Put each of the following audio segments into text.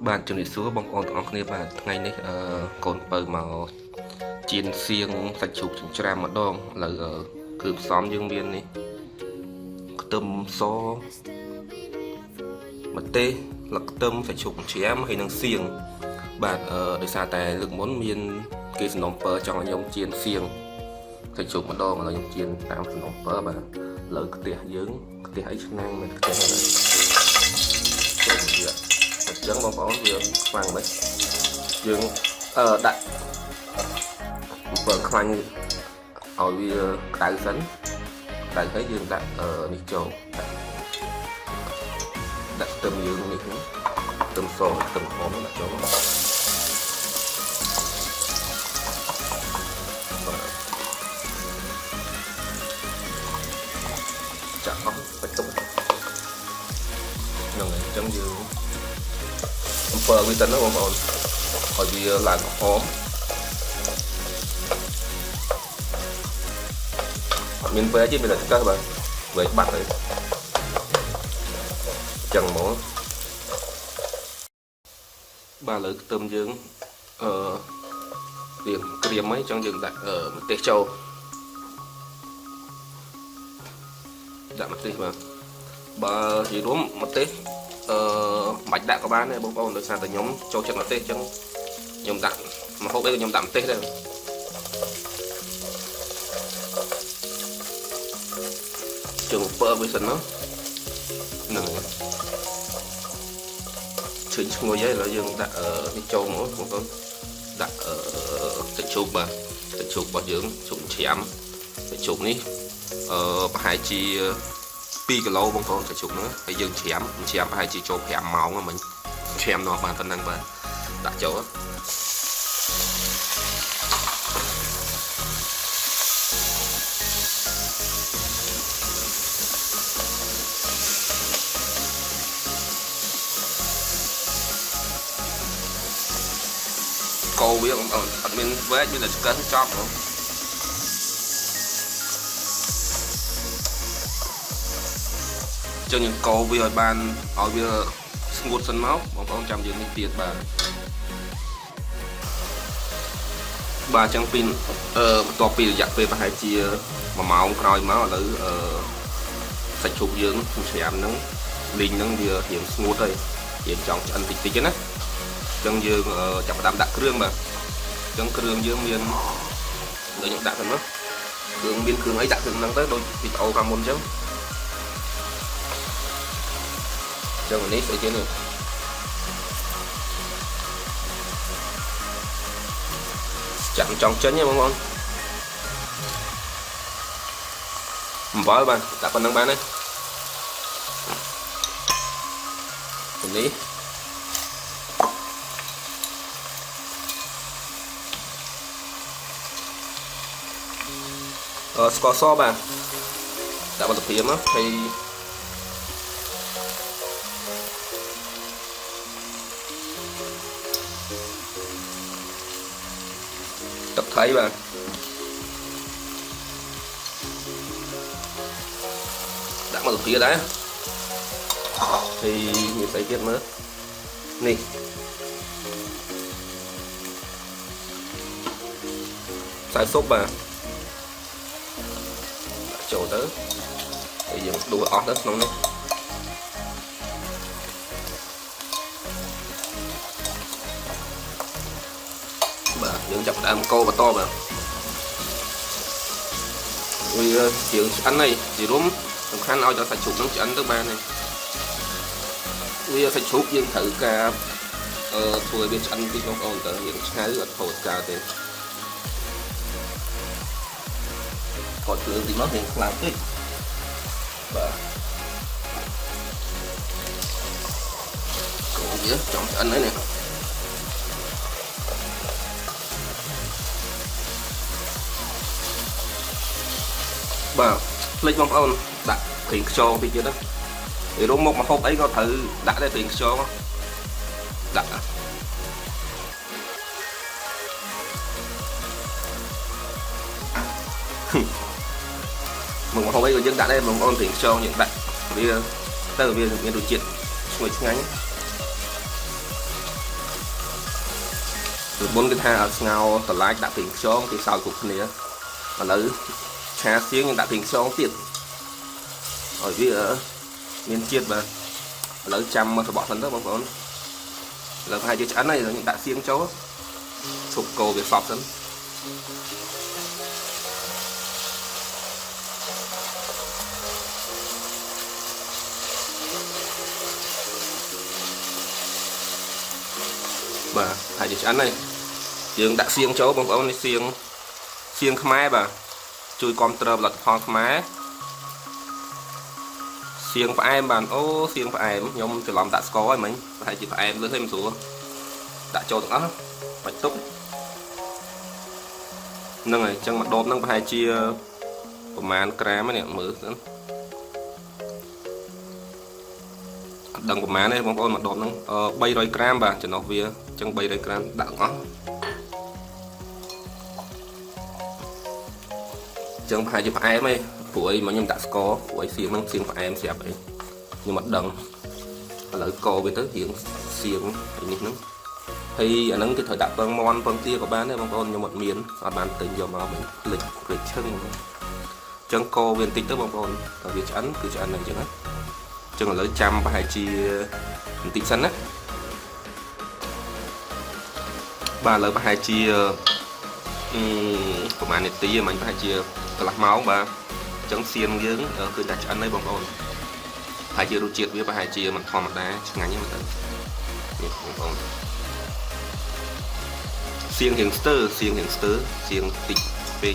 bạnជំរាបសួរបងប្អូនទាំងអស់គ្នាបាទថ្ងៃនេះកូនបើមកជៀនសៀងសាច់ជ្រូកចិញ្ច្រាំម្ដងឥឡូវគ្រឿងផ្សំយើងមាននេះខ្ទឹមសម្ទេសស្លឹកខ្ទឹមសាច់ជ្រូកចិញ្ច្រាំហើយនិងសៀងបាទដោយសារតែលើកមុនមានគេសំណុំពើចង់ឲ្យខ្ញុំជៀនសៀងសាច់ជ្រូកម្ដងឥឡូវខ្ញុំជៀនតាមសំណុំពើបាទឥឡូវខ្ទះយើងខ្ទះអីឆ្នាំងមិនខ្ទះហ្នឹងចូលវាអញ្ចឹងបងប្អូនវាខ្លាំងមិនយើងដាក់អំពើខ្លាញ់ឲ្យវាក្តៅសិនក្តៅហើយយើងដាក់នេះចូលដាក់ខ្ទឹមយើងនេះខ្ទឹមសខ្ទឹមក្រហមដាក់ចូលចាក់អស់បាច់ទុកហ្នឹងហើយអញ្ចឹងយើងអំពើវាទៅណាបងប្អូនឲ្យវាឡើងក្រហមអត់មានពេលទេមានតែស្កឹះបាទវែកបាត់ហើយចឹងមកបាទលើខ្ទឹមយើងវាក្រៀមហើយចឹងយើងដាក់ម្ទេសចូលដាក់ម្ទេសបាទបើនិយាយរួមម្ទេសមិនបាច់ដាក់ក៏បានដែរបងប្អូនដោយសារតែខ្ញុំចូលចិត្តម្ទេសអញ្ចឹងខ្ញុំដាក់ម្ហូបអីក៏ខ្ញុំដាក់ម្ទេសដែរជើងពើវាសិនហ្នឹងហើយឈឺឈ្ងុយហើយឥឡូវយើងដាក់នេះចូលមកបងប្អូនដាក់សាច់ជ្រូកបាទសាច់ជ្រូករបស់យើងជ្រូកជ្រាំសាច់ជ្រូកនេះប្រហែលជា2គីឡូបងប្អូនសាច់ជ្រូកហ្នឹងហើយយើងជ្រាំប្រហែលជាចូល5ម៉ោងហ្នឹងមិញជ្រាំនោះបានប៉ុណ្ណឹងបាទដាក់ចូលកូរវាបងប្អូនអត់មានវែកមានតែស្កិនចប់បងចឹងយើងកូរវាឲ្យបានឲ្យវាស្ងួតសិនមកបងប្អូនចាំយើងនេះទៀតបាទចឹងពីបន្ទាប់ពីរយៈពេលប្រហែលជា1ម៉ោងក្រោយមកឥឡូវសាច់ជ្រូកយើងច្រាមហ្នឹងលីងហ្នឹងវារៀងស្ងួតហើយយើងចង់ឆ្អិនតិចតិចណាចឹងយើងចាប់ផ្ដើមដាក់គ្រឿងបាទចឹងគ្រឿងយើងមានដូចខ្ញុំដាក់ទៅនោះគ្រឿងមានគ្រឿងអីដាក់គ្រឿងហ្នឹងទៅដូចវីដេអូខាងមុនចឹងនេះស្អីគេនេះចាំចង់ចេញទេបងប្អូនអំបិលបាទដាក់ប៉ុណ្្នឹងបានទេនេះស្ករសបាទដាក់បន្តិចព្រាមហើយទឹកថៃបាទដាក់មកទៅដែរហើយមានស្អីទៀតមើលនេះខ្សែស៊ុបបាទដាក់ចូលទៅហើយយើងដួសអស់ទៅក្នុងនេះបាទយើងចាប់ដើមកូរបន្តបាទវាជាងឆ្អិនហើយជារួមសំខាន់ឲ្យដល់សាច់ជ្រូកនឹងឆ្អិនទៅបានហើយវាសាច់ជ្រូកយើងត្រូវការធ្វើឲ្យវាឆ្អិនពីបងប្អូនតើយើងឆ្ងាយអត់ហូតកើតទេគាត់គ្រឿងទីមកយើងខ្លាំងតិចបាទកូរវាចង់ឆ្អិនហើយនេះបាទភ្លេចបងប្អូនដាក់ប្រេងខ្យងតិចទៀតណាពីរួមមកម្ហូបអីក៏ត្រូវដាក់ដែរប្រេងខ្យងដាក់មកម្ហូបអីក៏យើងដាក់ដែរបងប្អូនប្រេងខ្យងយើងដាក់វាទៅវាមានរសជាតិឈ្ងុយឆ្ងាញ់ bốn cái tha ngao tờ lái đã tiền xóm cái sau cục này mà lấy trà xiên nhưng đã tiền xóm tiền ở vì ở miền chiết mà lấy trăm mà phải bỏ phần đó bông bông là hai chữ chắn này là những đã xiên cháu sụp cổ về sọp sẵn mà hai chữ chắn này dương đã xiên cháu bông bông này xiên khmai bà chui con trơ lật hoa khmai xiên phải em bàn ô xiên phải em nhôm từ lòng đã có ấy mình hay chỉ phải em lên thêm xuống đã cho đó phải túc nâng này chân mặt đốm nâng phải chia của màn gram này mở đằng của má này bông con mặt đốm nâng bay rồi gram bà cho nó vía chân bay rồi gram đã có chân phải chỉ phải em ấy tuổi mà nhưng đã có tuổi xiên nâng xiên phải em xẹp ấy nhưng mặt đằng là co với tới hiện xiên như thế thì anh ấy cái thời đại vâng mon vâng tia của bạn đấy bông con như một miếng ở bàn tình giờ mà mình lịch chân co viên tích tới bông con ở việc chắn cứ chắn này chứ á chân là lấy trăm và hai chi tích sẵn á ba lấy hai chi của bạn này tí mình hai chi lạc máu và chân xiên dưỡng ở cứ đặt chắn đây bông con hai chi ruột triệt với hai chi mình thò mặt đá ngắn như vậy con xiên hiện stir xiên tịch về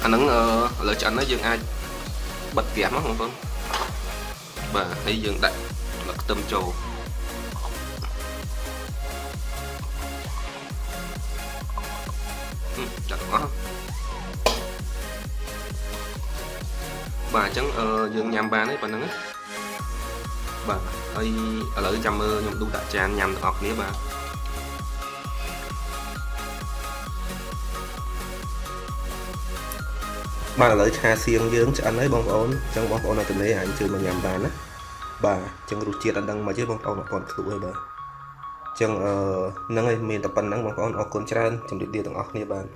anh nắng lợi chắn nó dừng ai bật kém không con và thấy dừng đại là tâm trầu chặt quá bà chẳng dừng nhằm bán đấy bà nắng bà ơi ở lợi trăm nhầm đu đại tràn nhằm học nghĩa bà bà lấy trà xiên dưỡng cho anh ấy bông ổn chẳng bông ổn là tình anh chưa mà nhằm bán á bà chẳng rụt chiết anh đang mà chứ bông ổn là còn khử hay bà chẳng nâng ấy mình tập bắn nắng bông ổn ở con tràn trong địa tầng ọc như bạn